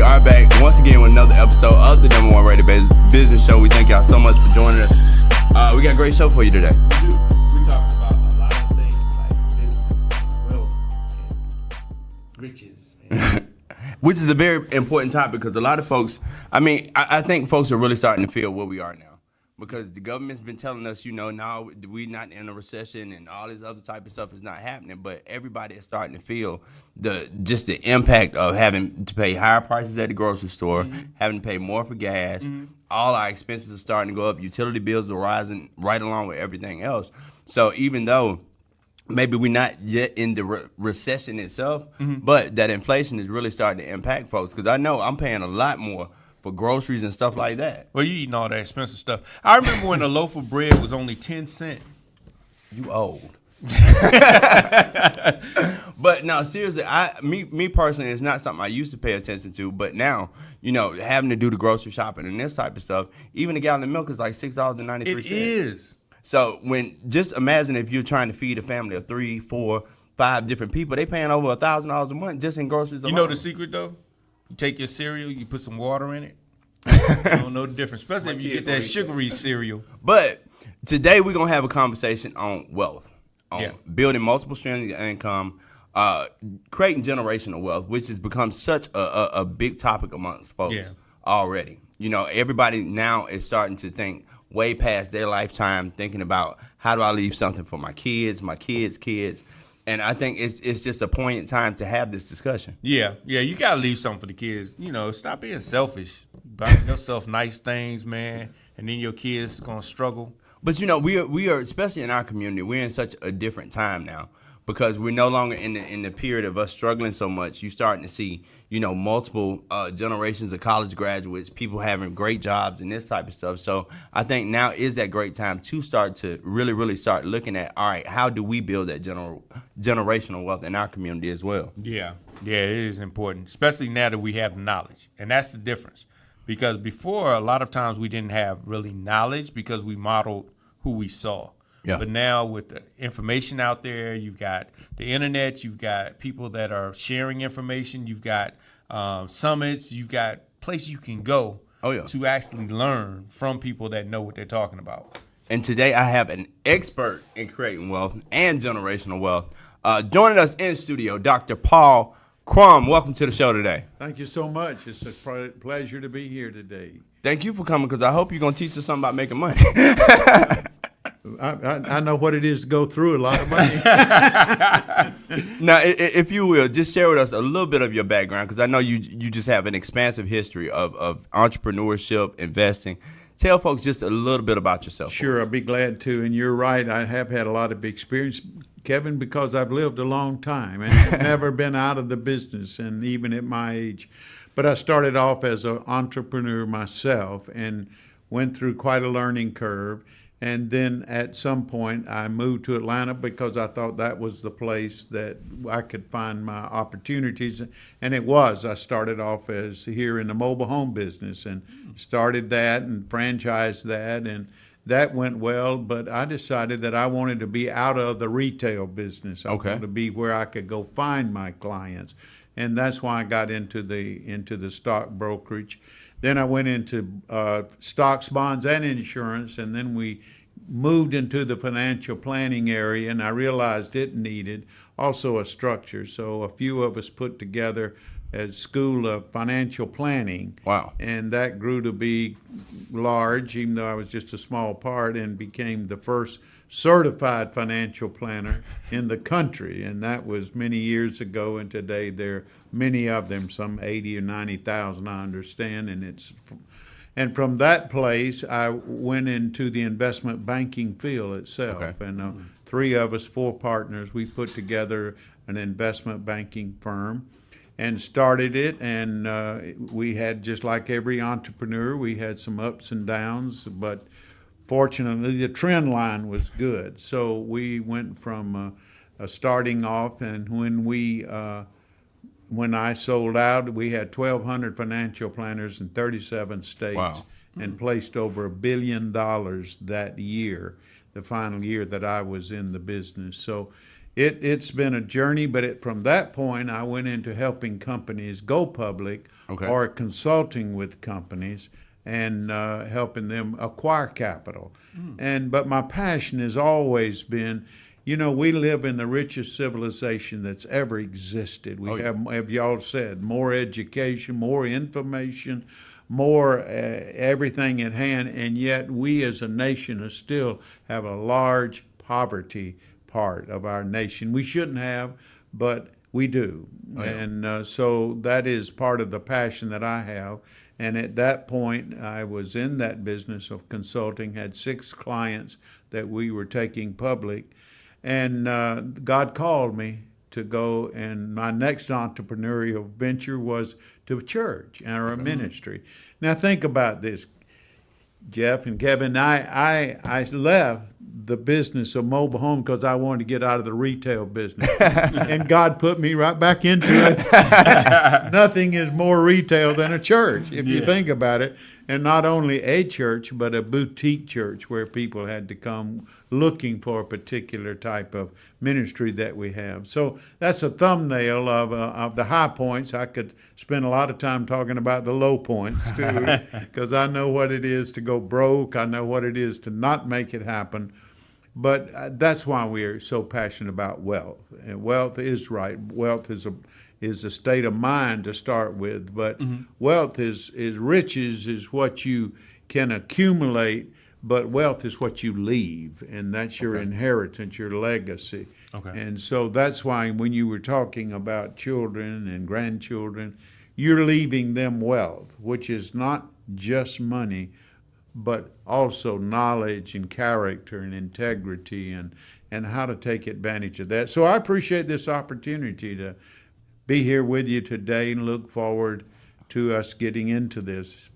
we are back once again with another episode of the number one rated business show. We thank y'all so much for joining us. We got a great show for you today. We do. We talk about a lot of things like business, wealth, and riches. Which is a very important topic because a lot of folks, I think folks are really starting to feel where we are now. Because the government's been telling us, now we're not in a recession and all this other type of stuff is not happening. But everybody is starting to feel the impact of having to pay higher prices at the grocery store, having to pay more for gas. All our expenses are starting to go up. Utility bills are rising right along with everything else. So even though maybe we're not yet in the recession itself, but that inflation is really starting to impact folks. Because I know I'm paying a lot more for groceries and stuff like that. Well, you eating all that expensive stuff. I remember when a loaf of bread was only 10 cents. You old. But no, seriously, me personally, it's not something I used to pay attention to. But now, having to do the grocery shopping and this type of stuff, even a gallon of milk is like $6.93. It is. So just imagine if you're trying to feed a family of 3, 4, 5 different people, they paying over $1,000 a month just in groceries alone. You know the secret though? You take your cereal, you put some water in it. You don't know the difference, especially if you get that sugary cereal. But today we're going to have a conversation on wealth, on building multiple streams of income, creating generational wealth, which has become such a big topic amongst folks already. Everybody now is starting to think way past their lifetime, thinking about how do I leave something for my kids, kids. And I think it's just a poignant time to have this discussion. Yeah, you got to leave something for the kids. Stop being selfish. Buying yourself nice things, man, and then your kids going to struggle. But, we are, especially in our community, we're in such a different time now because we're no longer in the period of us struggling so much. You're starting to see, multiple generations of college graduates, people having great jobs and this type of stuff. So I think now is that great time to start to really, really start looking at, all right, how do we build that generational wealth in our community as well? Yeah, it is important, especially now that we have knowledge. And that's the difference. Because before, a lot of times we didn't have really knowledge because we modeled who we saw. Yeah. But now with the information out there, you've got the internet, you've got people that are sharing information, you've got summits, you've got places you can go to actually learn from people that know what they're talking about. And today I have an expert in creating wealth and generational wealth. Joining us in studio, Dr. Paul Crum. Welcome to the show today. Thank you so much. It's a pleasure to be here today. Thank you for coming because I hope you're going to teach us something about making money. I know what it is to go through a lot of money. Now, if you will, just share with us a little bit of your background because I know you just have an expansive history of entrepreneurship, investing. Tell folks just a little bit about yourself. Sure, I'd be glad to. And you're right, I have had a lot of experience, Kevin, because I've lived a long time and never been out of the business, and even at my age. But I started off as an entrepreneur myself and went through quite a learning curve. And then at some point, I moved to Atlanta because I thought that was the place that I could find my opportunities. And it was. I started off as here in the mobile home business and started that and franchised that. And that went well. But I decided that I wanted to be out of the retail business. I wanted to be where I could go find my clients. And that's why I got into the stock brokerage. Then I went into stocks, bonds, and insurance, and then we moved into the financial planning area, and I realized it needed also a structure. So a few of us put together a school of financial planning. Wow. And that grew to be large, even though I was just a small part, and became the first certified financial planner in the country. And that was many years ago, and today there are many of them, some 80 or 90,000, I understand. And from that place, I went into the investment banking field itself. Okay. And 3 of us, 4 partners, we put together an investment banking firm and started it, and we had, just like every entrepreneur, we had some ups and downs, but fortunately the trend line was good. So we went from starting off, and when I sold out, we had 1,200 financial planners in 37 states. Wow. And placed over $1 billion that year. the final year that I was in the business. So it's been a journey, but from that point, I went into helping companies go public or consulting with companies and helping them acquire capital. But my passion has always been, we live in the richest civilization that's ever existed. We have y'all said, more education, more information, more everything at hand, and yet we as a nation still have a large poverty part of our nation. We shouldn't have, but we do. And so that is part of the passion that I have. And at that point, I was in that business of consulting, had 6 clients that we were taking public. And God called me to go, and my next entrepreneurial venture was to a church or a ministry. Now think about this, Jeff and Kevin. I left the business of mobile home because I wanted to get out of the retail business. And God put me right back into it. Nothing is more retail than a church, if you think about it. And not only a church, but a boutique church where people had to come looking for a particular type of ministry that we have. So that's a thumbnail of the high points. I could spend a lot of time talking about the low points too, because I know what it is to go broke. I know what it is to not make it happen. But that's why we're so passionate about wealth. And wealth is right. Wealth is a state of mind to start with, but wealth is riches is what you can accumulate, but wealth is what you leave, and that's your inheritance, your legacy. And so that's why when you were talking about children and grandchildren, you're leaving them wealth, which is not just money, but also knowledge and character and integrity and how to take advantage of that. So I appreciate this opportunity to be here with you today and look forward to us getting into this.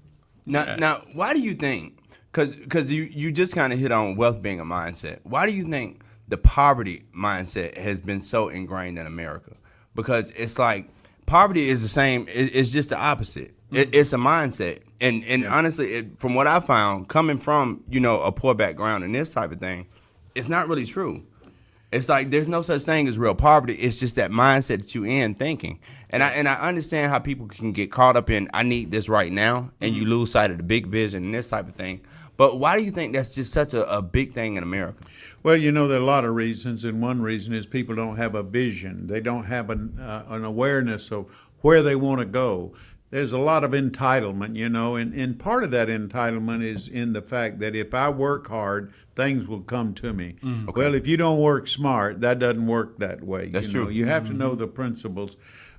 Now, why do you think, because you just kind of hit on wealth being a mindset, why do you think the poverty mindset has been so ingrained in America? Because it's like poverty is the same, it's just the opposite. It's a mindset. And honestly, from what I found, coming from, a poor background and this type of thing, it's not really true. It's like there's no such thing as real poverty. It's just that mindset that you in thinking. And I understand how people can get caught up in, I need this right now, and you lose sight of the big vision and this type of thing. But why do you think that's just such a big thing in America? Well, there are a lot of reasons, and one reason is people don't have a vision. They don't have an awareness of where they want to go. There's a lot of entitlement, and part of that entitlement is in the fact that if I work hard, things will come to me. Well, if you don't work smart, that doesn't work that way. That's true. You have to know the principles.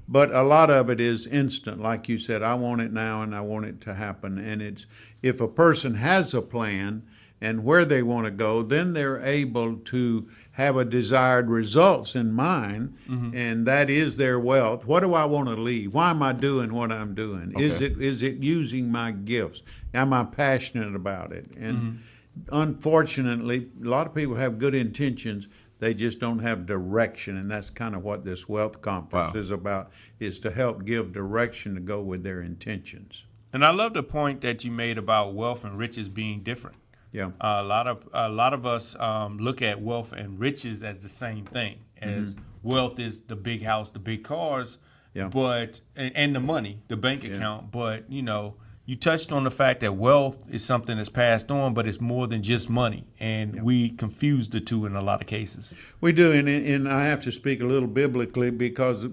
But a lot of it is instant. Like you said, I want it now and I want it to happen. And if a person has a plan and where they want to go, then they're able to have a desired results in mind, and that is their wealth. What do I want to leave? Why am I doing what I'm doing? Is it using my gifts? Am I passionate about it? And unfortunately, a lot of people have good intentions. They just don't have direction, and that's kind of what this wealth conference is about, is to help give direction to go with their intentions. And I love the point that you made about wealth and riches being different. Yeah. A lot of us look at wealth and riches as the same thing. As wealth is the big house, the big cars, but and the money, the bank account. But you touched on the fact that wealth is something that's passed on, but it's more than just money, and we confuse the two in a lot of cases. We do, and I have to speak a little biblically because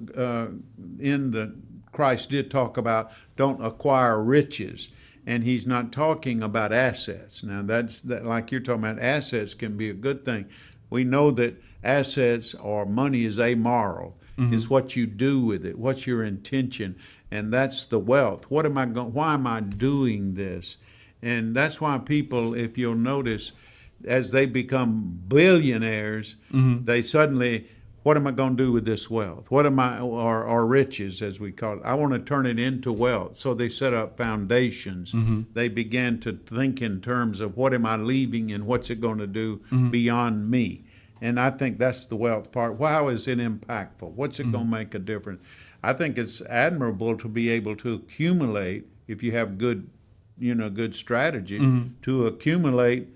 Christ did talk about don't acquire riches. And he's not talking about assets. Now, that's like you're talking about, assets can be a good thing. We know that assets or money is amoral. It's what you do with it, what's your intention, and that's the wealth. Why am I doing this? And that's why people, if you'll notice, as they become billionaires, they suddenly, what am I going to do with this wealth? What am I, or riches, as we call it? I want to turn it into wealth. So they set up foundations. They began to think in terms of what am I leaving and what's it going to do beyond me? And I think that's the wealth part. How is it impactful? What's it going to make a difference? I think it's admirable to be able to accumulate, if you have good strategy, to accumulate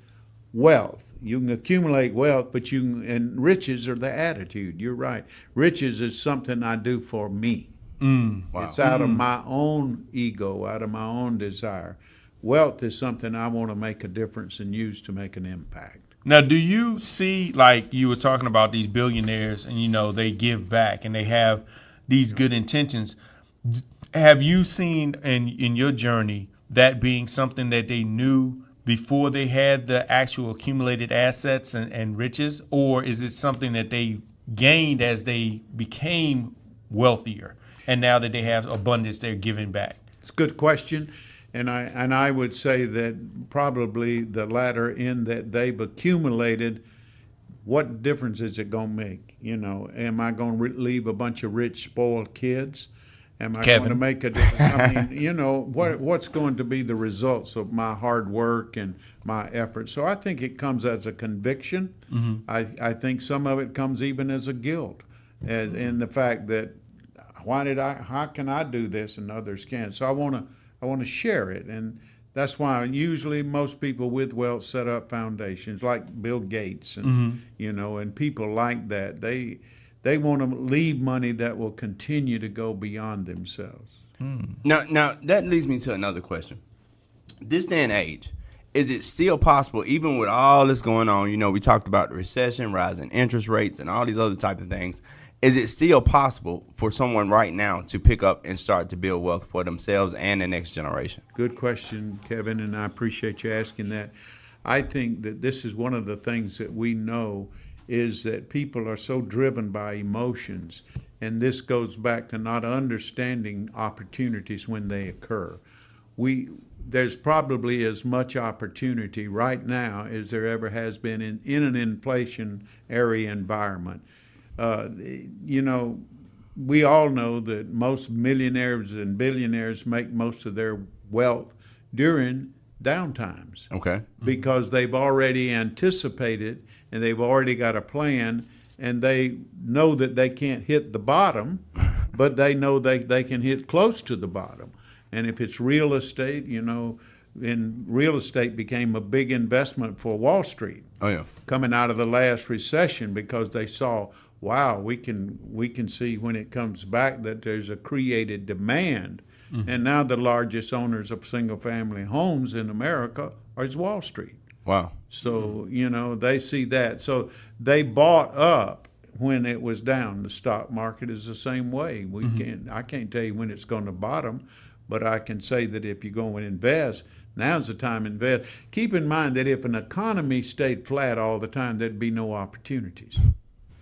wealth. You can accumulate wealth, but and riches are the attitude. You're right. Riches is something I do for me. Wow. It's out of my own ego, out of my own desire. Wealth is something I want to make a difference and use to make an impact. Now, do you see, like you were talking about these billionaires and, they give back and they have these good intentions. Have you seen in your journey that being something that they knew before they had the actual accumulated assets and riches? Or is it something that they gained as they became wealthier and now that they have abundance, they're giving back? It's a good question. And I would say that probably the latter, in that they've accumulated. What difference is it going to make? Am I going to leave a bunch of rich, spoiled kids? Am I going to make a difference? I mean, what's going to be the results of my hard work and my effort? So I think it comes as a conviction. I think some of it comes even as a guilt, in the fact that how can I do this and others can't? So I want to share it, and that's why usually most people with wealth set up foundations like Bill Gates and and people like that. They want to leave money that will continue to go beyond themselves. Now that leads me to another question. This day and age, is it still possible, even with all this going on? We talked about the recession, rising interest rates, and all these other type of things. Is it still possible for someone right now to pick up and start to build wealth for themselves and the next generation? Good question, Kevin, and I appreciate you asking that. I think that this is one of the things that we know is that people are so driven by emotions, and this goes back to not understanding opportunities when they occur. There's probably as much opportunity right now as there ever has been in an inflationary environment. We all know that most millionaires and billionaires make most of their wealth during downtimes. Okay. Because they've already anticipated and they've already got a plan, and they know that they can't hit the bottom, but they know they can hit close to the bottom. And if it's real estate, and real estate became a big investment for Wall Street. Oh yeah. Coming out of the last recession, because they saw, wow, we can see when it comes back that there's a created demand. And now the largest owners of single family homes in America is Wall Street. Wow. So, they see that. So they bought up when it was down. The stock market is the same way. I can't tell you when it's going to bottom, but I can say that if you go and invest, now's the time to invest. Keep in mind that if an economy stayed flat all the time, there'd be no opportunities.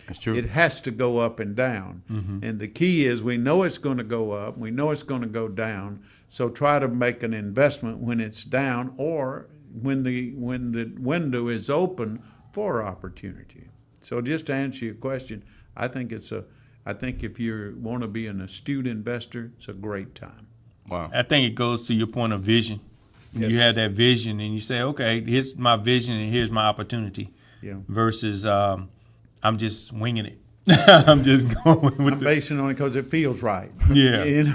That's true. It has to go up and down. And the key is we know it's going to go up, we know it's going to go down, so try to make an investment when it's down or when the window is open for opportunity. So just to answer your question, I think if you want to be an astute investor, it's a great time. Wow. I think it goes to your point of vision. Yes. You have that vision and you say, okay, here's my vision and here's my opportunity. Yeah. Versus I'm just winging it. I'm just going with I'm basing on it because it feels right. Yeah.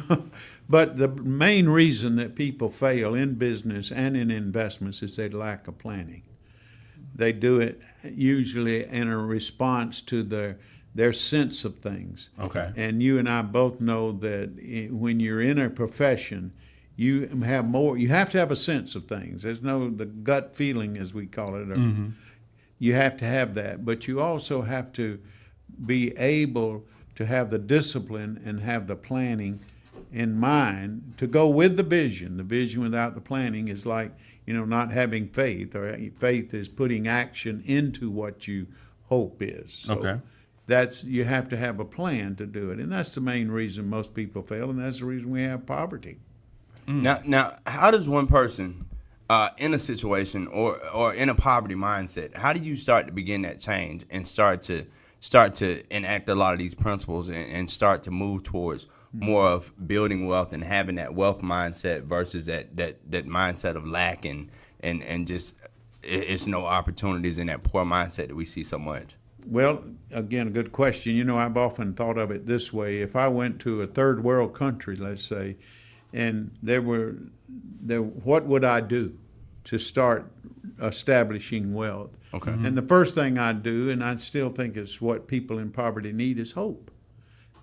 But the main reason that people fail in business and in investments is their lack of planning. They do it usually in a response to their sense of things. Okay. And you and I both know that when you're in a profession, you have to have a sense of things. There's the gut feeling, as we call it. You have to have that, but you also have to be able to have the discipline and have the planning in mind to go with the vision. The vision without the planning is like, not having faith, or faith is putting action into what you hope is. So Okay. you have to have a plan to do it. And that's the main reason most people fail, and that's the reason we have poverty. Now, how does one person in a situation or in a poverty mindset, how do you start to begin that change and start to enact a lot of these principles and start to move towards more of building wealth and having that wealth mindset versus that mindset of lack and just it's no opportunities in that poor mindset that we see so much? Well, again, a good question. I've often thought of it this way. If I went to a third world country, let's say, and what would I do to start establishing wealth. Okay. And the first thing I do, and I still think is what people in poverty need, is hope.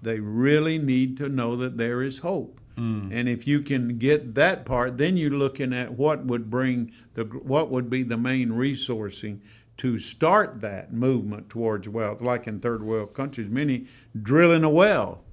They really need to know that there is hope. And if you can get that part, then you're looking at what would be the main resourcing to start that movement towards wealth. Like in third world countries, many drilling a well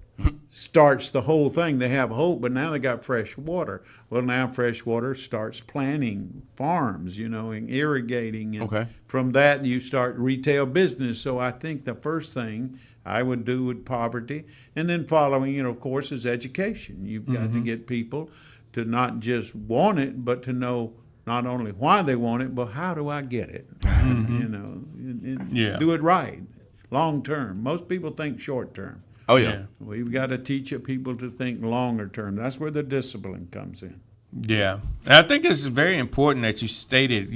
starts the whole thing. They have hope, but now they got fresh water. Well, now fresh water starts planting farms, and irrigating. And Okay. from that, you start retail business. So I think the first thing I would do with poverty, and then following it, of course, is education. You've got to get people to not just want it, but to know not only why they want it, but how do I get it? And do it right, long term. Most people think short term. Oh yeah. We've got to teach people to think longer term. That's where the discipline comes in. Yeah. And I think it's very important that you stated,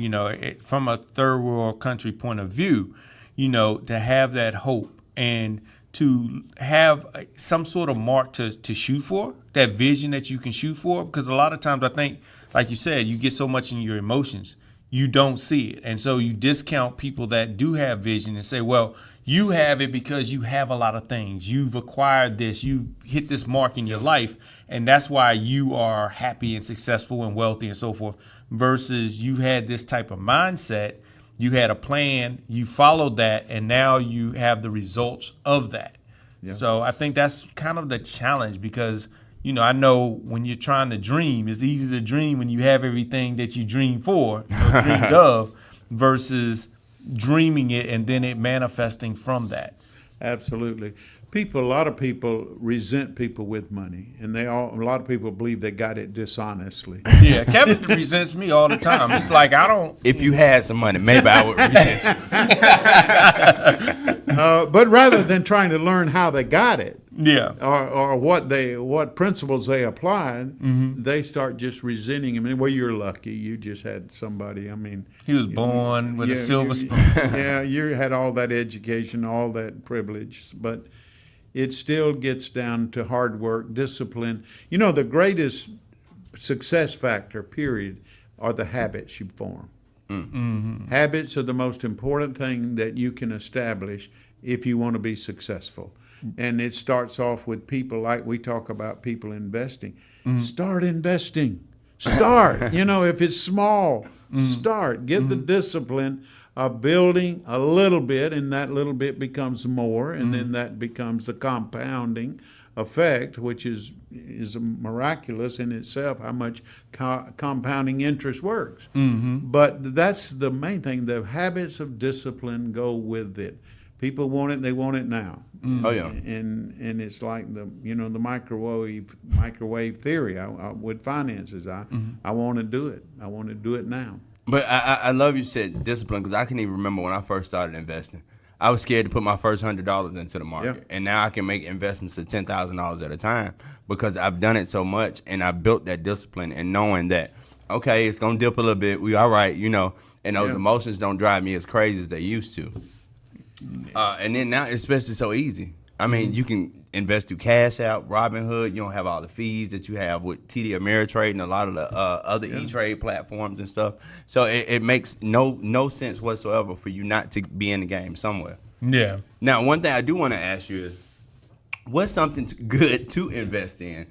from a third world country point of view, to have that hope and to have some sort of mark to shoot for, that vision that you can shoot for. Because a lot of times I think, like you said, you get so much in your emotions, you don't see it. And so you discount people that do have vision and say, well, you have it because you have a lot of things. You've acquired this. You hit this mark in your life, and that's why you are happy and successful and wealthy and so forth, versus you had this type of mindset. You had a plan, you followed that, and now you have the results of that. Yeah. So I think that's kind of the challenge because, I know when you're trying to dream, it's easy to dream when you have everything that you dreamed for, or dreamed of, versus dreaming it and then it manifesting from that. Absolutely. A lot of people resent people with money, and a lot of people believe they got it dishonestly. Yeah, Kevin resents me all the time. It's like I don't. If you had some money, maybe I would resent you. But rather than trying to learn how they got it, yeah, or what principles they applied, they start just resenting him. Well, you're lucky. You just had somebody. He was born with a silver spoon. Yeah, you had all that education, all that privilege, but it still gets down to hard work, discipline. The greatest success factor, period, are the habits you form. Mm-hmm. Habits are the most important thing that you can establish if you want to be successful. And it starts off with people, like we talk about people investing. Start investing. Start. If it's small, start. Get the discipline of building a little bit, and that little bit becomes more, and then that becomes the compounding effect, which is miraculous in itself, how much compounding interest works. But that's the main thing. The habits of discipline go with it. People want it, they want it now. Oh yeah. And it's like the microwave theory with finances. I want to do it. I want to do it now. But I love you said discipline, because I can even remember when I first started investing. I was scared to put my first $100 into the market, and now I can make investments of $10,000 at a time because I've done it so much, and I built that discipline and knowing that, okay, it's gonna dip a little bit, we all right, and those emotions don't drive me as crazy as they used to. And then now, especially so easy. You can invest through Cash App, Robinhood. You don't have all the fees that you have with TD Ameritrade and a lot of the other E-Trade platforms and stuff. So it makes no sense whatsoever for you not to be in the game somewhere. Yeah. Now, one thing I do want to ask you is, what's something good to invest in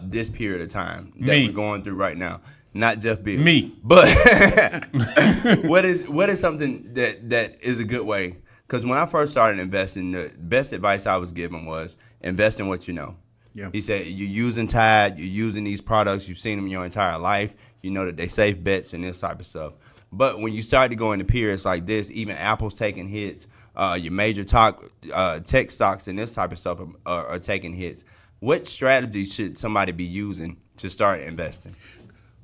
this period of time that we're going through right now? Not Jeff Bezos. Me. But what is something that is a good way? Because when I first started investing, the best advice I was given was invest in what you know. Yeah. He said, you're using Tide, you're using these products, you've seen them your entire life, you know that they safe bets and this type of stuff. But when you start to go into periods like this, even Apple's taking hits, your major tech stocks and this type of stuff are taking hits. What strategy should somebody be using to start investing?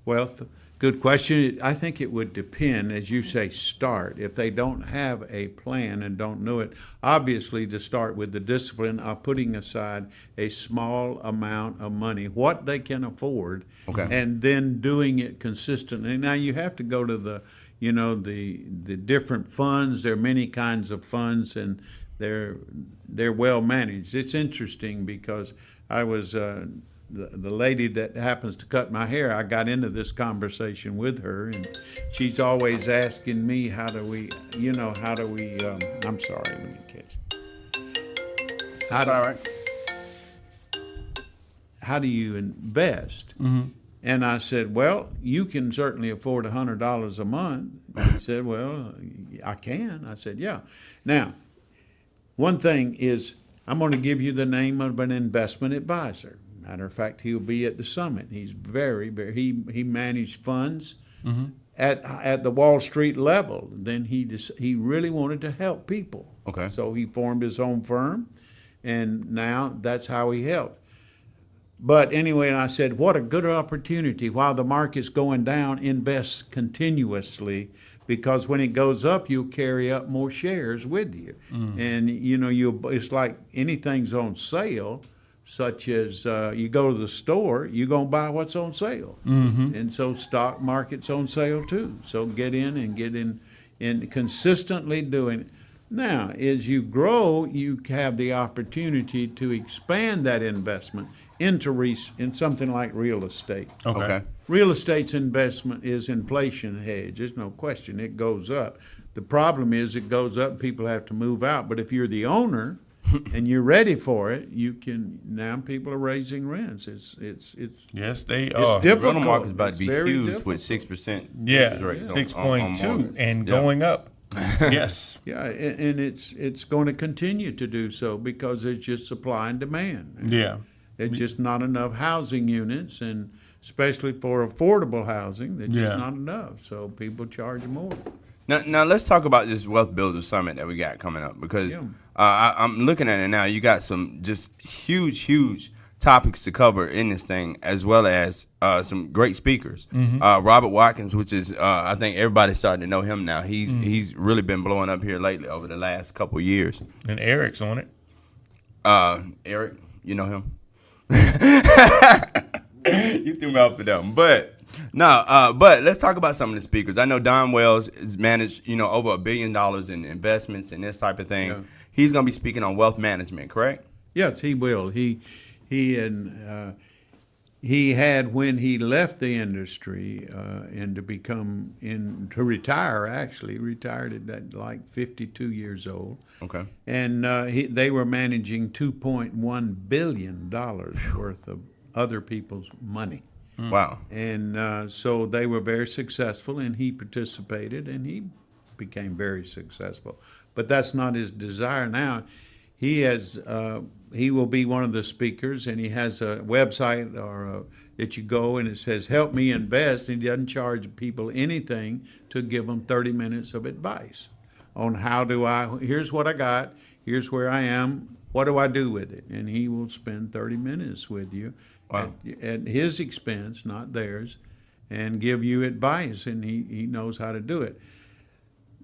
Well, good question. I think it would depend, as you say, start. If they don't have a plan and don't know it, obviously to start with the discipline of putting aside a small amount of money, what they can afford, and then doing it consistently. Now you have to go to the different funds. There are many kinds of funds, and they're well managed. It's interesting because I was the lady that happens to cut my hair, I got into this conversation with her, and she's always asking me, I'm sorry, let me catch it. How do you invest? And I said, well, you can certainly afford $100 a month. He said, well, I can. I said, yeah. Now, one thing is, I'm going to give you the name of an investment advisor. Matter of fact, he'll be at the summit. He's he managed funds at the Wall Street level. Then he really wanted to help people. Okay. So he formed his own firm, and now that's how he helped. But anyway, I said, what a good opportunity. While the market's going down, invest continuously, because when it goes up, you'll carry up more shares with you. And, it's like anything's on sale, such as you go to the store, you're going to buy what's on sale. And so stock market's on sale too. So get in and consistently doing it. Now, as you grow, you have the opportunity to expand that investment in something like real estate. Okay. Real estate's investment is inflation hedge. There's no question. It goes up. The problem is it goes up and people have to move out. But if you're the owner and you're ready for it, now people are raising rents. It's Yes, they it's are. The difficult. rental market's about It's to be very huge difficult. with 6%. Yeah, interest rates 6.2 and Yeah. going up. Yes. Yeah, and it's going to continue to do so because there's just supply and demand. Yeah. There's just not enough housing units, and especially for affordable housing, there's just Yeah. not enough. So people charge more. Now let's talk about this Wealth Builder Summit that we got coming up, because Yeah. I'm looking at it now. You got some just huge topics to cover in this thing, as well as some great speakers. Robert Watkins, which is I think everybody's starting to know him now. He's really been blowing up here lately over the last couple of years. And Eric's on it. Eric, you know him. You threw me off for them, but let's talk about some of the speakers. I know Don Wells has managed, over $1 billion in investments and this type of thing. Yeah. He's going to be speaking on wealth management, correct? Yes, he will. He had, when he left the industry and to retire, actually retired at like 52 years old. Okay. And they were managing $2.1 billion worth of other people's money. Wow. And so they were very successful, and he participated, and he became very successful. But that's not his desire now. He will be one of the speakers, and he has a website that you go, and it says, "Help me invest." And he doesn't charge people anything to give them 30 minutes of advice on here's what I got, here's where I am, what do I do with it? And he will spend 30 minutes with you. Wow. At his expense, not theirs, and give you advice, and he knows how to do it.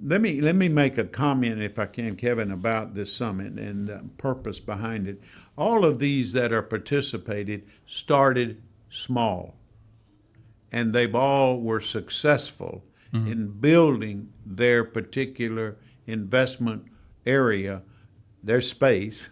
Let me make a comment, if I can, Kevin, about this summit and the purpose behind it. All of these that are participated started small, and they've all were successful in building their particular investment area, their space,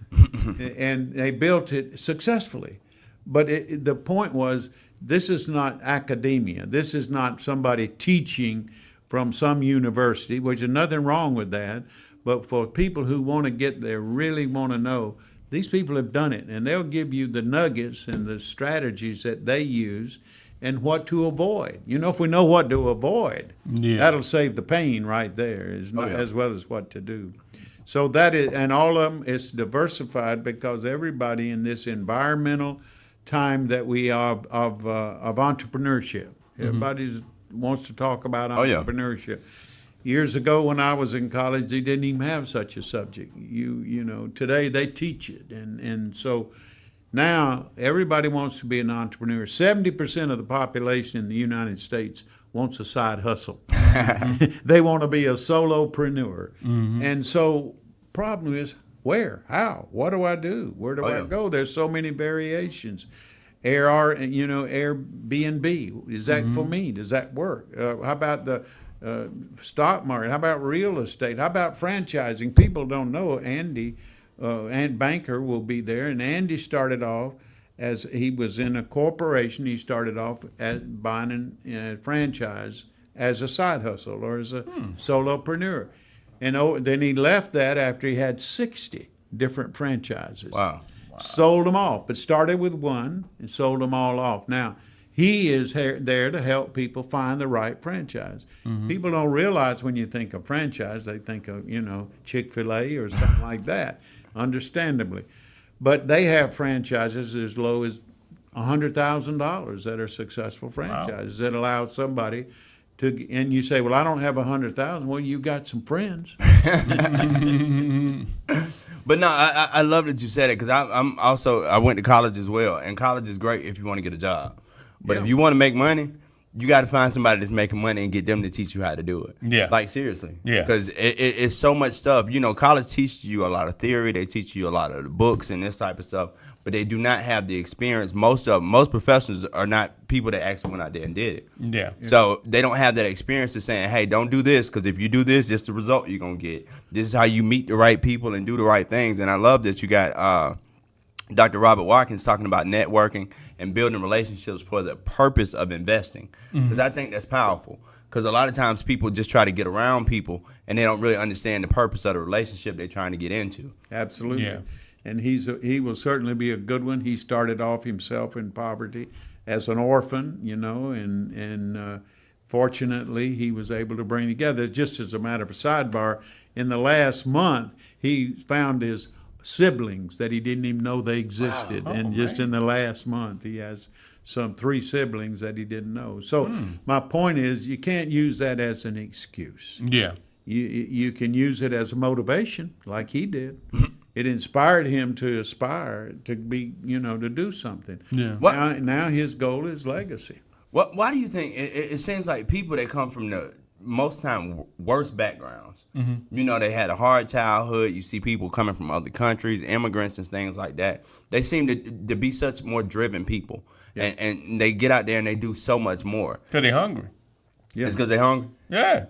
and they built it successfully. But the point was, this is not academia. This is not somebody teaching from some university, which is nothing wrong with that. But for people who want to get there, really want to know, these people have done it, and they'll give you the nuggets and the strategies that they use and what to avoid. If we know what to avoid, that'll save the pain right there, as well as what to do. So that is, and all of them, it's diversified, because everybody in this environmental time that we are of entrepreneurship. Everybody wants to talk about entrepreneurship. Years ago, when I was in college, they didn't even have such a subject. Today they teach it, and so now everybody wants to be an entrepreneur. 70% of the population in the United States wants a side hustle. They want to be a solopreneur, and so problem is, where? How? What do I do? Where do I go? There's so many variations. Airbnb, is that for me? Does that work? How about the stock market? How about real estate? How about franchising? People don't know. Andy Banker will be there, and Andy started off as he was in a corporation. He started off as buying a franchise as a side hustle or as a solopreneur. And then he left that after he had 60 different franchises. Wow. Sold them off, but started with one and sold them all off. Now, he is there to help people find the right franchise. People don't realize when you think of franchise, they think of, Chick-fil-A or something like that, understandably. But they have franchises as low as $100,000 that are successful franchises that allow somebody to, and you say, well, I don't have 100,000. Well, you got some friends. But no, I love that you said it because I went to college as well, and college is great if you want to get a job. But if you want to make money, you got to find somebody that's making money and get them to teach you how to do it. Yeah. Like, seriously. Yeah. Because it's so much stuff. College teaches you a lot of theory. They teach you a lot of the books and this type of stuff. But they do not have the experience. Most professionals are not people that actually went out there and did it. Yeah. So they don't have that experience of saying, hey, don't do this, because if you do this, this is the result you're going to get. This is how you meet the right people and do the right things. And I love that you got Dr. Robert Watkins talking about networking and building relationships for the purpose of investing, because I think that's powerful. Because a lot of times people just try to get around people and they don't really understand the purpose of the relationship they're trying to get into. Absolutely. Yeah. And he will certainly be a good one. He started off himself in poverty as an orphan, and fortunately he was able to bring together. Just as a matter of a sidebar, in the last month he found his siblings that he didn't even know they existed. Wow. And just in the last month he has some 3 siblings that he didn't know. So my point is, you can't use that as an excuse. Yeah. You can use it as a motivation, like he did. It inspired him to aspire to be, to do something. Yeah. Now his goal is legacy. Why do you think it seems like people that come from the most time worst backgrounds, they had a hard childhood. You see people coming from other countries, immigrants and things like that. They seem to be such more driven people, and they get out there and they do so much more. Because they're hungry. Yeah. It's because they're hungry. Yeah.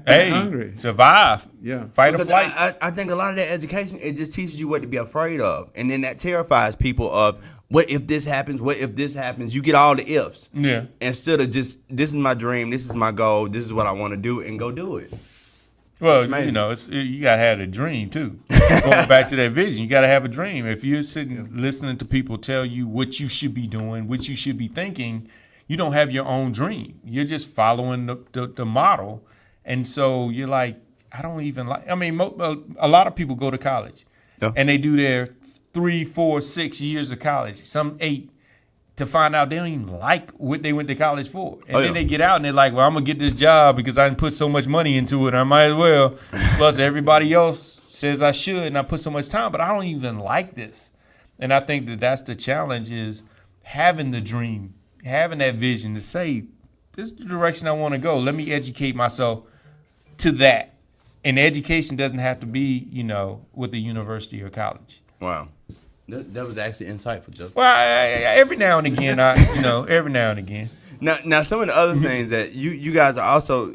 Hey, hungry. Survive. Yeah. Fight or Because flight. I think a lot of that education, it just teaches you what to be afraid of. And then that terrifies people of, what if this happens? What if this happens? You get all the ifs. Yeah. Instead of just, this is my dream, this is my goal, this is what I want to do, and go do it. Well, you gotta have a dream too. Going back to that vision, you gotta have a dream. If you're sitting listening to people tell you what you should be doing, what you should be thinking, you don't have your own dream. You're just following the model, and so you're like, I don't even like. I mean, a lot of people go to college, and they do their 3, 4, 6 years of college, some 8, to find out they don't even like what they went to college for. And then they get out and they're like, well, I'm going to get this job because I didn't put so much money into it. I might as well. Plus, everybody else says I should, and I put so much time, but I don't even like this. And I think that's the challenge, is having the dream, having that vision to say, this is the direction I want to go. Let me educate myself to that. And education doesn't have to be, with a university or college. Wow. That was actually insightful, Joe. Well, every now and again, every now and again. Now, some of the other things that you guys are also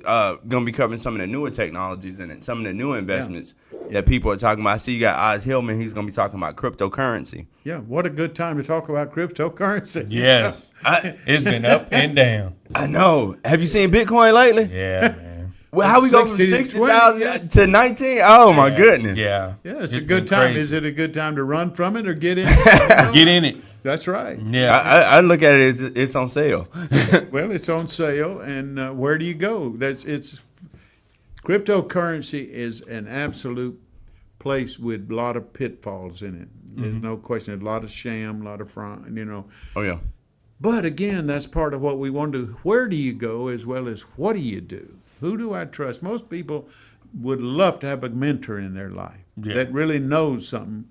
going to be covering, some of the newer technologies and some of the new investments that people are talking about. I see you got Oz Hillman. He's going to be talking about cryptocurrency. Yeah, what a good time to talk about cryptocurrency. Yes. It's been up and down. I know. Have you seen Bitcoin lately? Yeah, man. Well, how we go from 60 to 60,000 to 19? Oh, my goodness. Yeah. Yeah, it's a been good time. crazy. Is it a good time to run from it or get in it? Get in it. That's right. Yeah. I look at it as it's on sale. Well, it's on sale, and where do you go? Cryptocurrency is an absolute place with a lot of pitfalls in it. There's no question. There's a lot of sham, a lot of fraud, Oh, yeah. But again, that's part of what we want to do. Where do you go, as well as what do you do? Who do I trust? Most people would love to have a mentor in their life that really knows something.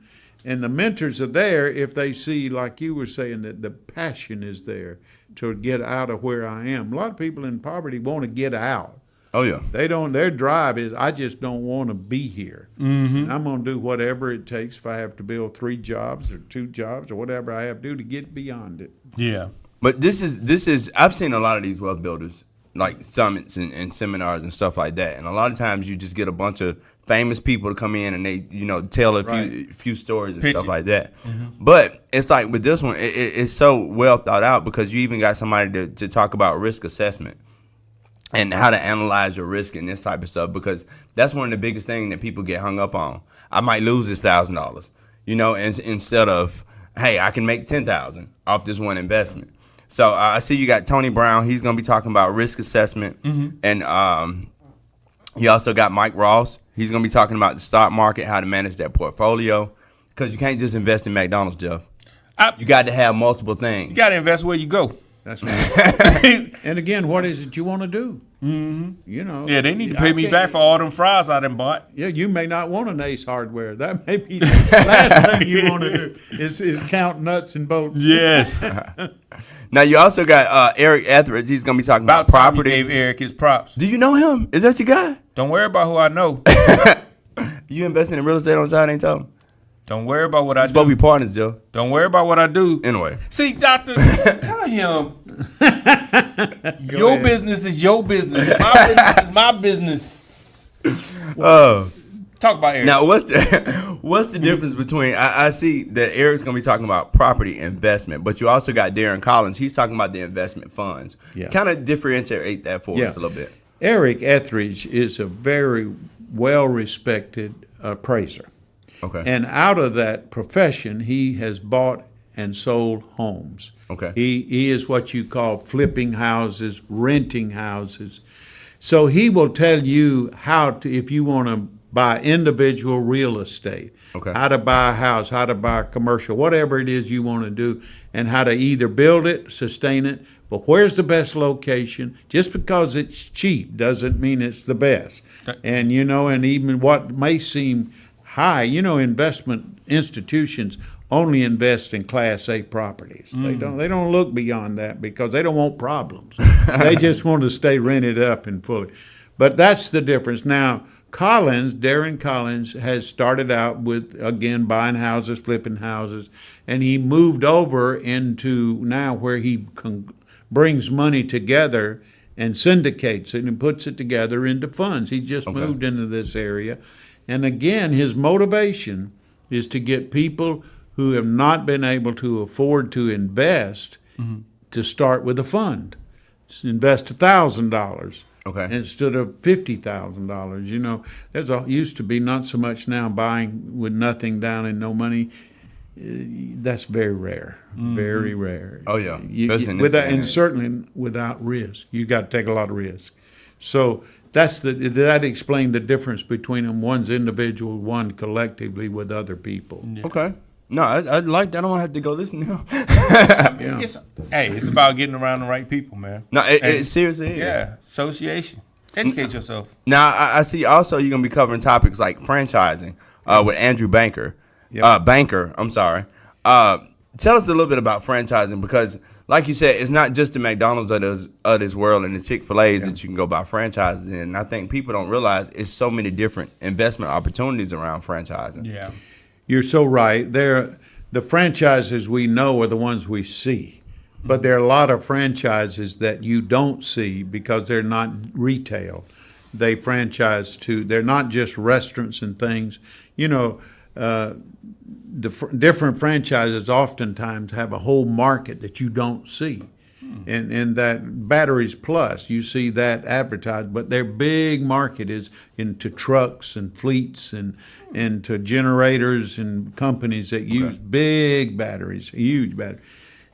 And the mentors are there if they see, like you were saying, that the passion is there to get out of where I am. A lot of people in poverty want to get out. Oh, yeah. Their drive is, I just don't want to be here. Mm-hmm. I'm going to do whatever it takes, if I have to build 3 jobs or 2 jobs or whatever I have to do to get beyond it. Yeah. But this is I've seen a lot of these wealth builders, like summits and seminars and stuff like that. And a lot of times you just get a bunch of famous people to come in and they, tell a few stories and Pitch stuff it. like that. But it's like with this one, it's so well thought out because you even got somebody to talk about risk assessment and how to analyze your risk and this type of stuff, because that's one of the biggest things that people get hung up on. I might lose this $1,000, instead of, hey, I can make $10,000 off this one investment. So I see you got Tony Brown. He's going to be talking about risk assessment. And you also got Mike Ross. He's going to be talking about the stock market, how to manage that portfolio, because you can't just invest in McDonald's, Jeff. You got to have multiple things. You got to invest where you go. That's right. And again, what is it you want to do? Yeah, they need to pay me back for all them fries I done bought. Yeah, you may not want an Ace Hardware. That may be the last thing you want to do is count nuts and bolts. Yes. Now, you also got Eric Etheridge. He's going to be talking about Time you property. gave Eric his props. Do you know him? Is that your guy? Don't worry about who I know. You investing in real estate on the side, ain't tell him? Don't worry about what I It's supposed to do. be partners, Joe. Don't worry about what I do. Anyway. See, Doctor, tell him your ahead. business is your business. My business is my business. Oh. Talk about Eric. Now, what's the difference between, I see that Eric's going to be talking about property investment, but you also got Darren Collins. He's talking about the investment funds. Yeah. Kind of differentiate that for us a little bit. Eric Etheridge is a very well-respected appraiser. Okay. And out of that profession, he has bought and sold homes. Okay. He is what you call flipping houses, renting houses. So he will tell you how to, if you want to buy individual real estate, Okay. how to buy a house, how to buy a commercial, whatever it is you want to do, and how to either build it, sustain it, but where's the best location? Just because it's cheap doesn't mean it's the best. And, and even what may seem high, investment institutions only invest in Class A properties. They don't look beyond that because they don't want problems. They just want to stay rented up and fully. But that's the difference. Now, Darren Collins has started out with, again, buying houses, flipping houses, and he moved over into now where he brings money together and syndicates it and puts it together into funds. He just moved into this area. And again, his motivation is to get people who have not been able to afford to invest to start with a fund. Invest $1,000 instead of $50,000. There's used to be, not so much now, buying with nothing down and no money. That's very rare, very rare. Oh, yeah. Especially in this without, day and and age. certainly without risk. You got to take a lot of risk. So that explained the difference between them. One's individual, one collectively with other people. Okay. No, I like that. I don't have to go listen now. Yeah. It's about getting around the right people, man. No, it seriously is. Yeah, association. Educate yourself. Now, I see also you're going to be covering topics like franchising with Andrew Banker. Banker, I'm sorry. Tell us a little bit about franchising because, like you said, it's not just the McDonald's of this world and the Chick-fil-A's that you can go buy franchises in. And I think people don't realize it's so many different investment opportunities around franchising. Yeah. You're so right. The franchises we know are the ones we see. But there are a lot of franchises that you don't see because they're not retail. They franchise they're not just restaurants and things. Different franchises oftentimes have a whole market that you don't see. And that Batteries Plus, you see that advertised, but their big market is into trucks and fleets and to generators and companies that use big batteries, huge batteries.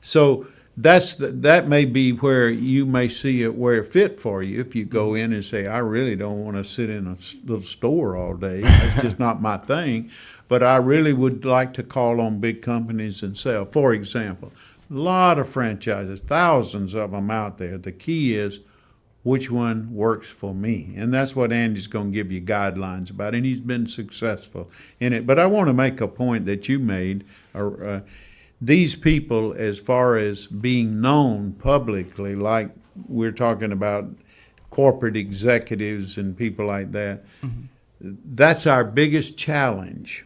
So that may be where you may see it where it fit for you if you go in and say, I really don't want to sit in a little store all day. That's just not my thing. But I really would like to call on big companies and sell. For example, a lot of franchises, thousands of them out there. The key is which one works for me. And that's what Andy's going to give you guidelines about. And he's been successful in it. But I want to make a point that you made. These people, as far as being known publicly, like we're talking about corporate executives and people like that, that's our biggest challenge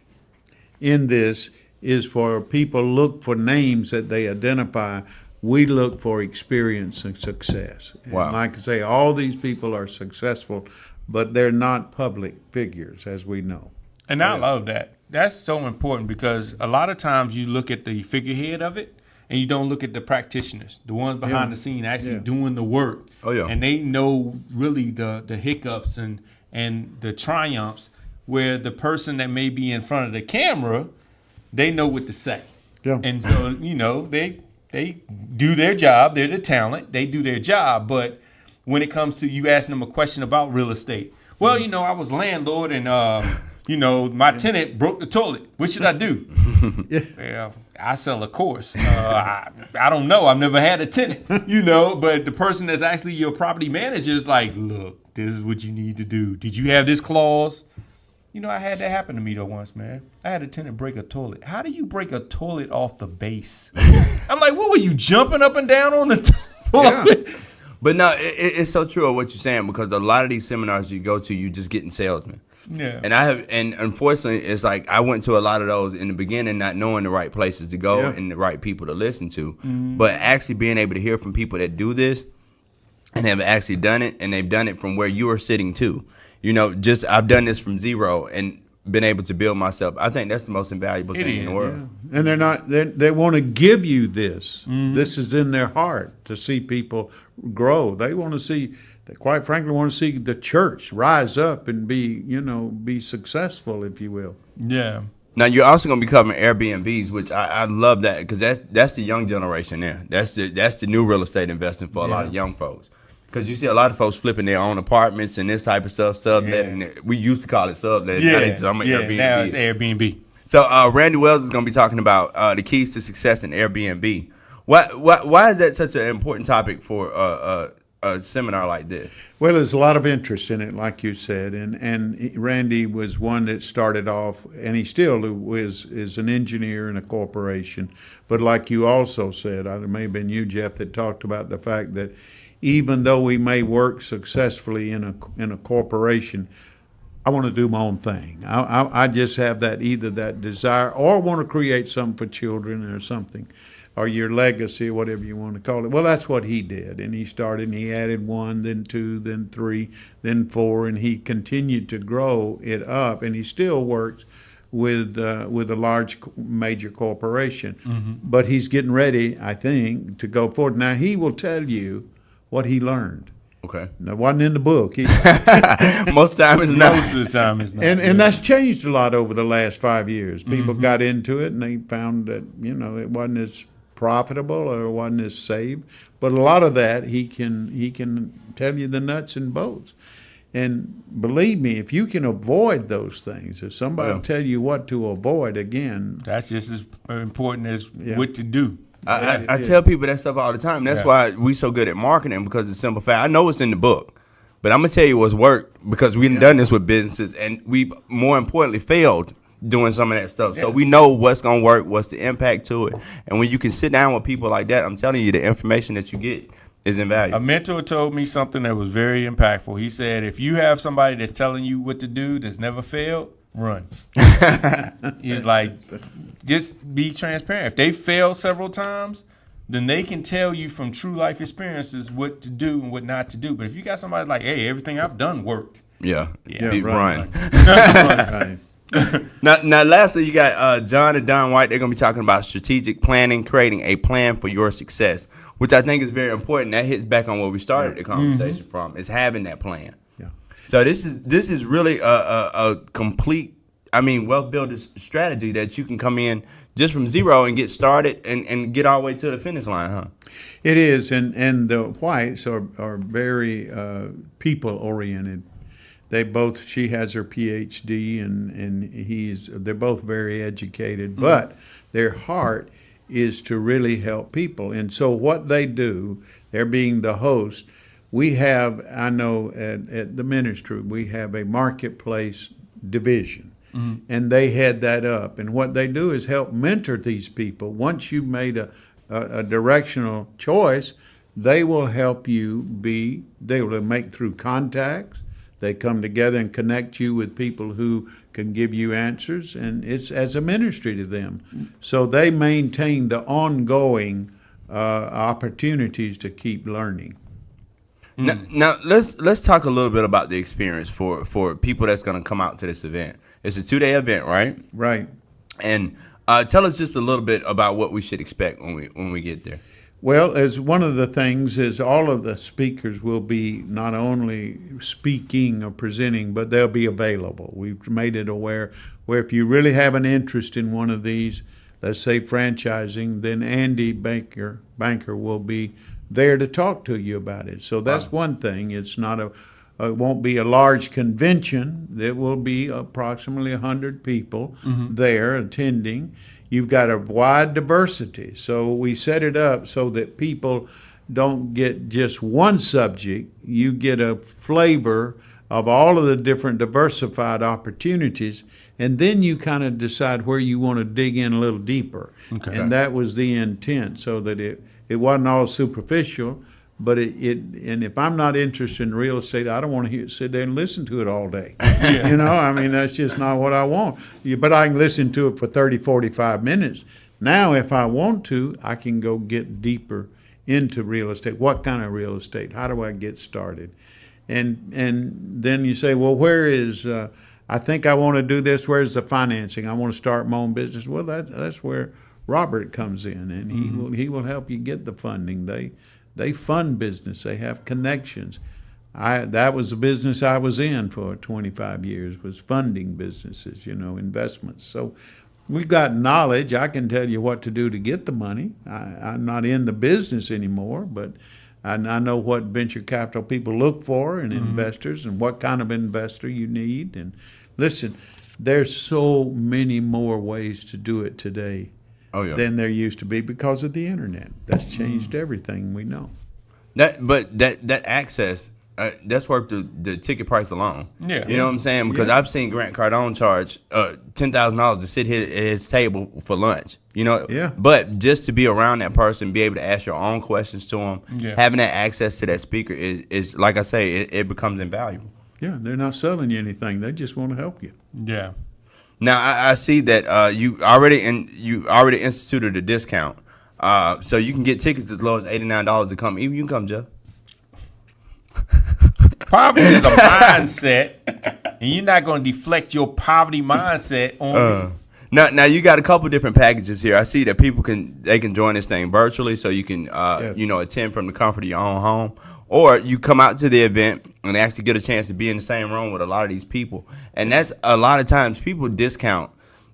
in this is for people look for names that they identify. We look for experience and success. And Wow. like I say, all these people are successful but they're not public figures, as we know. And I love that. That's so important because a lot of times you look at the figurehead of it and you don't look at the practitioners, the ones behind the scene actually doing the work. Oh, yeah. And they know really the hiccups and the triumphs, where the person that may be in front of the camera, they know what to say. Yeah. And so, they do their job. They're the talent. They do their job. But when it comes to you asking them a question about real estate, well, I was landlord and, my tenant broke the toilet. What should I do? Yeah, I sell a course. I don't know. I've never had a tenant, but the person that's actually your property manager is like, look, this is what you need to do. Did you have this clause? I had that happen to me though once, man. I had a tenant break a toilet. How do you break a toilet off the base? I'm like, what were you jumping up and down on the toilet? Yeah. But no, it's so true of what you're saying, because a lot of these seminars you go to, you just getting salesmen. Yeah. And unfortunately, it's like I went to a lot of those in the beginning, not knowing the right places to go and the right people to listen to. But actually being able to hear from people that do this and have actually done it, and they've done it from where you are sitting too. I've done this from zero and been able to build myself. I think that's the most invaluable thing in the world. And they want to give you this. This is in their heart, to see people grow. They want to see, they quite frankly want to see the church rise up and be successful, if you will. Yeah. Now you're also going to be covering Airbnbs, which I love that, because that's the young generation there. That's the new real estate investing for a lot of young folks. Because you see a lot of folks flipping their own apartments and this type of stuff, subletting. We used to call it subletting. Yeah, Airbnb. Now it's Airbnb. So Randy Wells is going to be talking about the keys to success in Airbnb. Why is that such an important topic for a seminar like this? Well, there's a lot of interest in it, like you said, and Randy was one that started off, and he still is an engineer in a corporation. But like you also said, it may have been you, Jeff, that talked about the fact that even though we may work successfully in a corporation, I want to do my own thing. I just have either that desire or want to create something for children or something, or your legacy, whatever you want to call it. Well, that's what he did, and he started and he added 1, then 2, then 3, then 4, and he continued to grow it up, and he still works with a large major corporation. But he's getting ready, I think, to go forward. Now, he will tell you what he learned. Okay. That wasn't in the book. Most time it's not. Most of the time it's not. And that's changed a lot over the last 5 years. People got into it and they found that, it wasn't as profitable or it wasn't as safe. But a lot of that he can tell you the nuts and bolts. And believe me, if you can avoid those things, if somebody will tell you what to avoid, again, that's just as important as what to do. I tell people that stuff all the time. That's why we so good at marketing, because it's simple fact. I know it's in the book, but I'm gonna tell you what's worked, because we've done this with businesses, and we've more importantly failed doing some of that stuff. So we know what's gonna work, what's the impact to it, and when you can sit down with people like that, I'm telling you, the information that you get is invaluable. A mentor told me something that was very impactful. He said, if you have somebody that's telling you what to do that's never failed, run. He's like, just be transparent. If they fail several times, then they can tell you from true life experiences what to do and what not to do. But if you got somebody like, hey, everything I've done worked. Run. Now, lastly, you got John and Don White. They're going to be talking about strategic planning, creating a plan for your success, which I think is very important. That hits back on where we started the conversation from, is having that plan. So this is really a complete, wealth builder strategy that you can come in just from zero and get started and get all the way to the finish line, huh? It is, and the Whites are very people oriented. She has her PhD and they're both very educated, but their heart is to really help people. And so what they do, they're being the host. We have, I know at the ministry, we have a marketplace division, and they head that up. And what they do is help mentor these people. Once you've made a directional choice, they will help you they will make through contacts. They come together and connect you with people who can give you answers, and it's as a ministry to them. So they maintain the ongoing opportunities to keep learning. Now let's talk a little bit about the experience for people that's going to come out to this event. It's a 2-day event, right? Right. And tell us just a little bit about what we should expect when we get there. Well, as one of the things is all of the speakers will be not only speaking or presenting, but they'll be available. We've made it aware where if you really have an interest in one of these, let's say franchising, then Andy Banker will be there to talk to you about it. So that's one thing. It's not it won't be a large convention. There will be approximately 100 people there attending. You've got a wide diversity. So we set it up so that people don't get just one subject. You get a flavor of all of the different diversified opportunities, and then you kind of decide where you want to dig in a little deeper. Okay. And that was the intent, so that it wasn't all superficial, but and if I'm not interested in real estate, I don't want to sit there and listen to it all day. You know, I mean, that's just not what I want. But I can listen to it for 30, 45 minutes. Now, if I want to, I can go get deeper into real estate. What kind of real estate? How do I get started? And then you say, well, where is, I think I want to do this. Where's the financing? I want to start my own business. Well, that's where Robert comes in, and he will help you get the funding. They fund business. They have connections. That was the business I was in for 25 years, was funding businesses, investments. So we've got knowledge. I can tell you what to do to get the money. I'm not in the business anymore, but I know what venture capital people look for and investors and what kind of investor you need. And listen, there's so many more ways to do it today than there used to be because of the internet. That's changed everything we know. That access, that's worth the ticket price alone. Yeah. You know what I'm saying? Because I've seen Grant Cardone charge $10,000 to sit here at his table for lunch. Yeah. But just to be around that person, be able to ask your own questions to him, having that access to that speaker is like I say, it becomes invaluable. Yeah, they're not selling you anything. They just want to help you. Yeah. Now I see that you already instituted a discount, so you can get tickets as low as $89 to come. Even you can come, Jeff. Poverty is a mindset, and you're not going to deflect your poverty mindset on me. Now you got a couple different packages here. I see that people can join this thing virtually, so you can attend from the comfort of your own home, or you come out to the event and actually get a chance to be in the same room with a lot of these people. And that's a lot of times people discount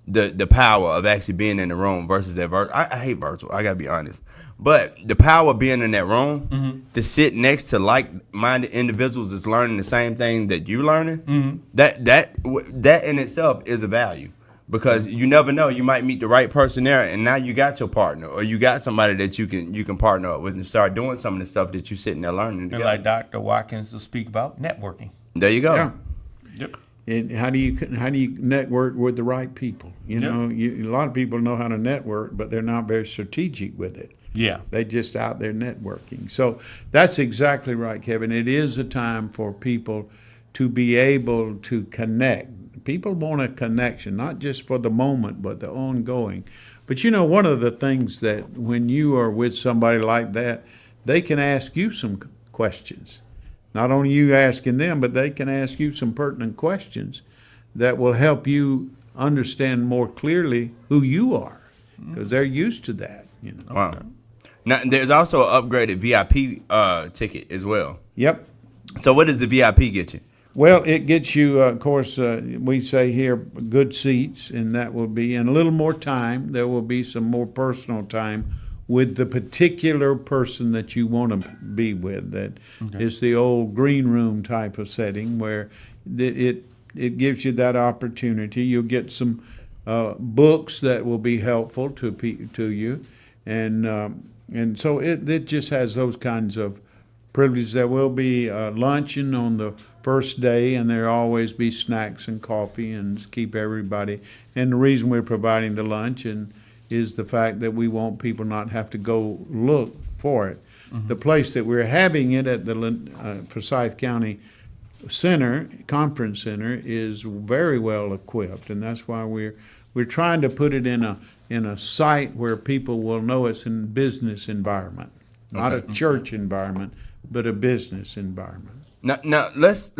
the power of actually being in the room versus that virtual. I hate virtual. I gotta be honest, but the power of being in that room to sit next to like-minded individuals that's learning the same thing that you're learning, that in itself is a value. Because you never know, you might meet the right person there, and now you got your partner, or you got somebody that you can partner up with and start doing some of the stuff that you're sitting there learning together. And like Dr. Watkins will speak about networking. There you go. Yeah. Yep. And how do you network with the right people? A lot of people know how to network, but they're not very strategic with it. Yeah. They just out there networking. So that's exactly right, Kevin. It is a time for people to be able to connect. People want a connection, not just for the moment, but the ongoing. But one of the things that when you are with somebody like that, they can ask you some questions. Not only you asking them, but they can ask you some pertinent questions that will help you understand more clearly who you are, because they're used to that. Wow. Now, there's also an upgraded VIP ticket as well. Yep. So what does the VIP get you? Well, it gets you, of course, we say here, good seats, and that will be, and a little more time. There will be some more personal time with the particular person that you want to be with. That is the old green room type of setting where it gives you that opportunity. You'll get some books that will be helpful to you, and so it just has those kinds of privileges. There will be luncheon on the first day, and there'll always be snacks and coffee and keep everybody. And the reason we're providing the lunch is the fact that we want people not have to go look for it. The place that we're having it at the Forsyth County Conference Center is very well equipped, and that's why we're trying to put it in a site where people will know it's in business environment, not a church environment, but a business environment. Now let's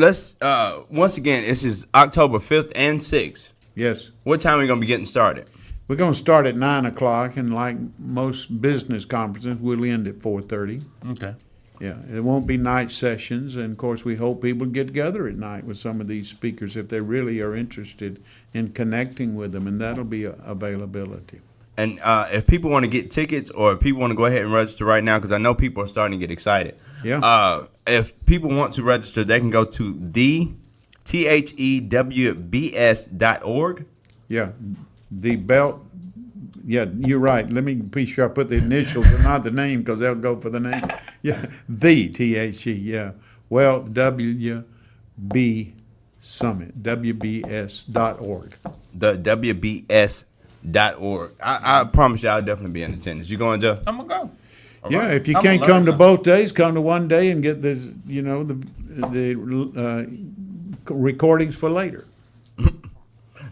once again. This is October 5th and 6th. Yes. What time are we gonna be getting started? We're going to start at 9 o'clock, and like most business conferences, we'll end at 4:30. Okay. Yeah, it won't be night sessions, and of course, we hope people get together at night with some of these speakers if they really are interested in connecting with them, and that'll be availability. And if people want to get tickets, or if people want to go ahead and register right now, because I know people are starting to get excited. Yeah. If people want to register, they can go to thewbs.org. Yeah, the belt. Yeah, you're right. Let me be sure I put the initials and not the name, because they'll go for the name. Yeah, the THE. Yeah, well, WB Summit, WBS.org. The WBS.org. I promise you, I'll definitely be in attendance. You going, Jeff? I'm gonna go. All Yeah, right. if you I'm can't gonna learn come to something. both days, come to one day and get the recordings for later.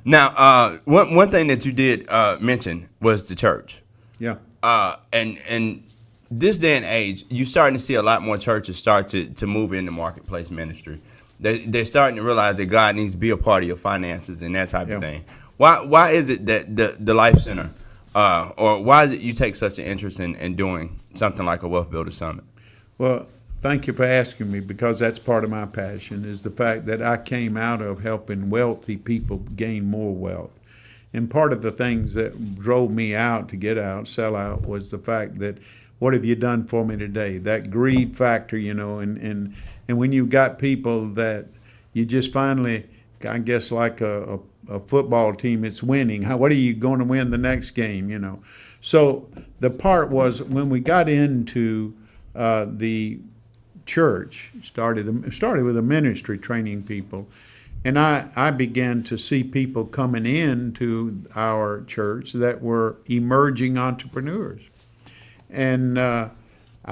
Now, one thing that you did mention was the church. Yeah. And this day and age, you're starting to see a lot more churches start to move into marketplace ministry. They're starting to realize that God needs to be a part of your finances and that type Yeah. of thing. Why is it that the Life Center, or why is it you take such an interest in doing something like a Wealth Builder Summit? Well, thank you for asking me, because that's part of my passion, is the fact that I came out of helping wealthy people gain more wealth. And part of the things that drove me out to get out, sell out, was the fact that, what have you done for me today? That greed factor, and when you've got people that you just finally, I guess like a football team, it's winning. What are you going to win the next game, So the part was, when we got into the church, started with a ministry training people, and I began to see people coming into our church that were emerging entrepreneurs. And I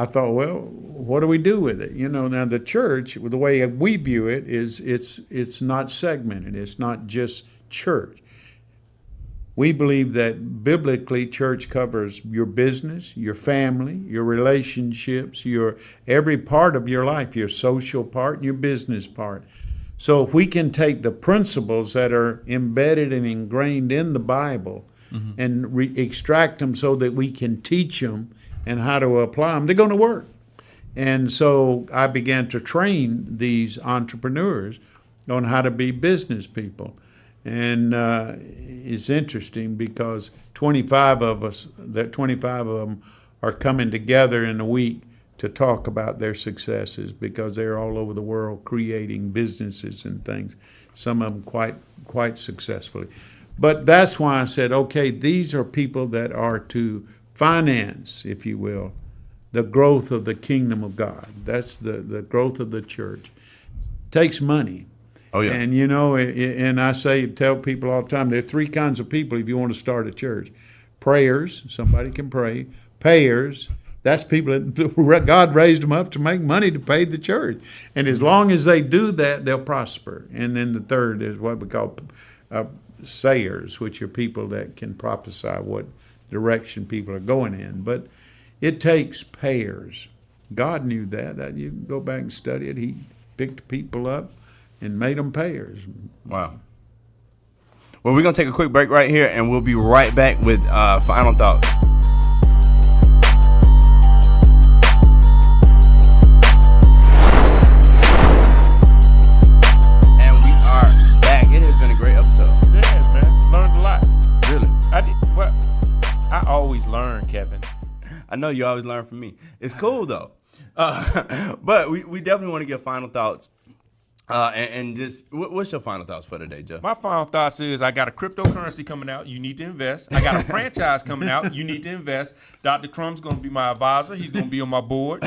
thought, well, what do we do with it? Now the church, the way we view it, is it's not segmented. It's not just church. We believe that biblically, church covers your business, your family, your relationships, your every part of your life, your social part and your business part. So if we can take the principles that are embedded and ingrained in the Bible and extract them so that we can teach them and how to apply them, they're going to work. And so I began to train these entrepreneurs on how to be business people. And it's interesting, because 25 of them are coming together in a week to talk about their successes, because they're all over the world creating businesses and things, some of them quite successfully. But that's why I said, okay, these are people that are to finance, if you will, the growth of the kingdom of God. That's the growth of the church. Takes money. Oh, yeah. And and I tell people all the time, there are three kinds of people if you want to start a church. Prayers, somebody can pray. Payers, that's people that God raised them up to make money to pay the church. And as long as they do that, they'll prosper. And then the third is what we call sayers, which are people that can prophesy what direction people are going in. But it takes payers. God knew that. You can go back and study it. He picked people up and made them payers. Wow. Well, we're going to take a quick break right here, and we'll be right back with final thoughts. And we are back. It has been a great episode. Yeah, man. Learned a lot. Really. I always learn, Kevin. I know you always learn from me. It's cool, though. But we definitely want to get final thoughts. And just, what's your final thoughts for today, Joe? My final thoughts is, I got a cryptocurrency coming out. You need to invest. I got a franchise coming out. You need to invest. Dr. Crumb's going to be my advisor. He's going to be on my board.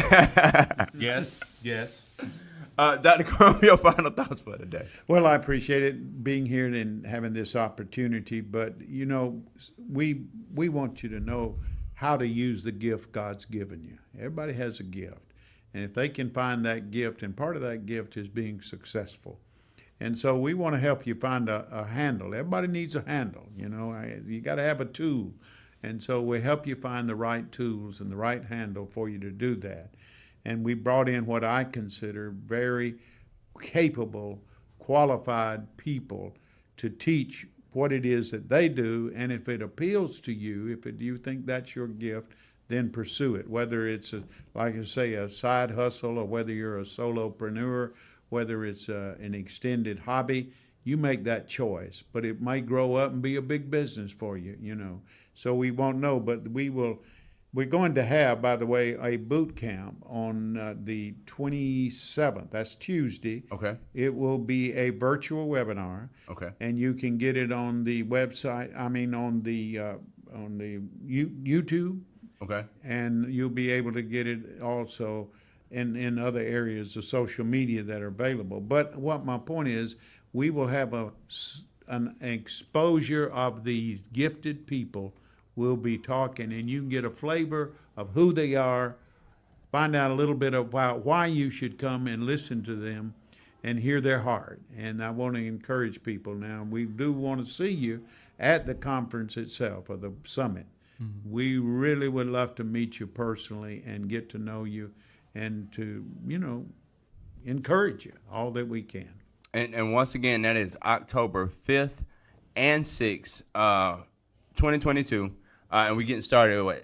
Yes. Dr. Crum, your final thoughts for today. Well, I appreciate it, being here and having this opportunity. But, we want you to know how to use the gift God's given you. Everybody has a gift. And if they can find that gift, and part of that gift is being successful. And so we want to help you find a handle. Everybody needs a handle, you got to have a tool. And so we help you find the right tools and the right handle for you to do that. And we brought in what I consider very capable, qualified people to teach what it is that they do. And if it appeals to you, you think that's your gift, then pursue it. Whether it's, like I say, a side hustle, or whether you're a solopreneur, whether it's an extended hobby, you make that choice. But it might grow up and be a big business for you, you know. So we won't know, but we're going to have, by the way, a boot camp on the 27th. That's Tuesday. Okay. It will be a virtual webinar. Okay. And you can get it on the website. on the YouTube. Okay. And you'll be able to get it also in other areas of social media that are available. But what my point is, we will have an exposure of these gifted people. We'll be talking, and you can get a flavor of who they are, find out a little bit about why you should come and listen to them and hear their heart. And I want to encourage people now. We do want to see you at the conference itself, or the summit. Mm-hmm. We really would love to meet you personally and get to know you and to, encourage you all that we can. And once again, that is October 5th and 6th, 2022. And we're getting started at what,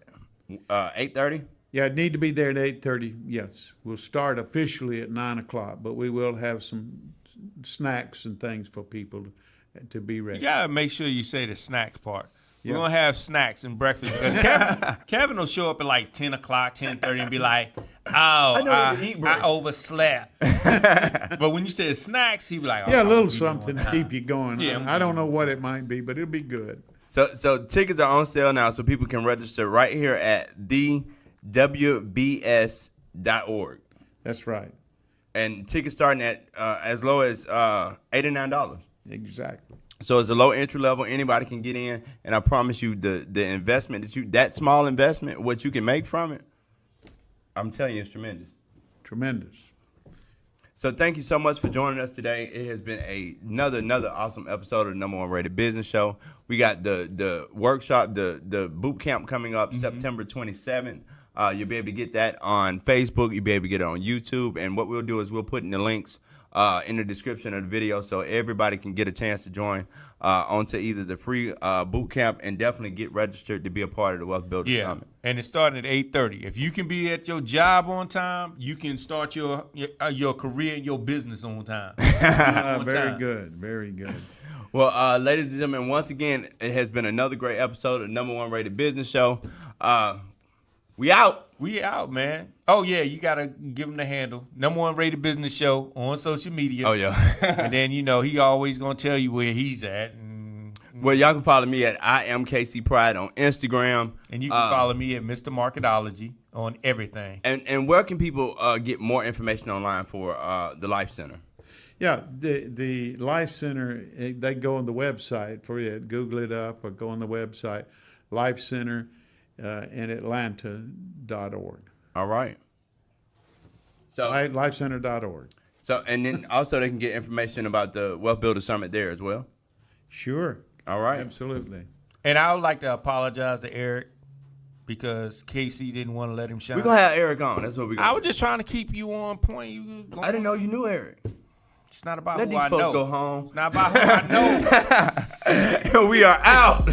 8:30? Yeah, I'd need to be there at 8:30, yes. We'll start officially at 9 o'clock, but we will have some snacks and things for people to be ready. You got to make sure you say the snacks part. Yeah. We're going to have snacks and breakfast because Kevin will show up at like 10 o'clock, 10:30 and be like, I overslept. But when you said snacks, he'd be like, a little something to keep you going. Yeah, I don't know what it might be, but it'll be good. So tickets are on sale now, so people can register right here at thewbs.org. That's right. And tickets starting at as low as $89. Exactly. So it's a low entry level. Anybody can get in, and I promise you, the investment that small investment, what you can make from it, I'm telling you, it's tremendous. Tremendous. So thank you so much for joining us today. It has been another awesome episode of the Number One Rated Business Show. We got the workshop, the boot camp coming up September 27th. You'll be able to get that on Facebook. You'll be able to get it on YouTube. And what we'll do is we'll put in the links in the description of the video so everybody can get a chance to join onto either the free boot camp and definitely get registered to be a part of the Wealth Builder Summit. And it's starting at 8:30. If you can be at your job on time, you can start your career and your business on time. Very good. Very good. Well, ladies and gentlemen, once again, it has been another great episode of the Number One Rated Business Show. We out. We out, man. Oh, yeah, you got to give him the handle. Number One Rated Business Show on social media. Oh, yeah. And then, he always going to tell you where he's at. Well, y'all can follow me at I am KC Pride on Instagram. And you can follow me at Mr. Marketology on everything. And where can people get more information online for the Life Center? Yeah, the Life Center, they go on the website for it. Google it up or go on the website, Life Center in Atlanta.org. All right. So LifeCenter.org. So, and then also they can get information about the Wealth Builder Summit there as well. Sure. All right. Absolutely. And I would like to apologize to Eric because KC didn't want to let him shine. We're going to have Eric on. That's what we're going to do. I was just trying to keep you on point. I didn't know you knew Eric. It's not about Let who I know. these folks go home. It's not about who I know. We are out.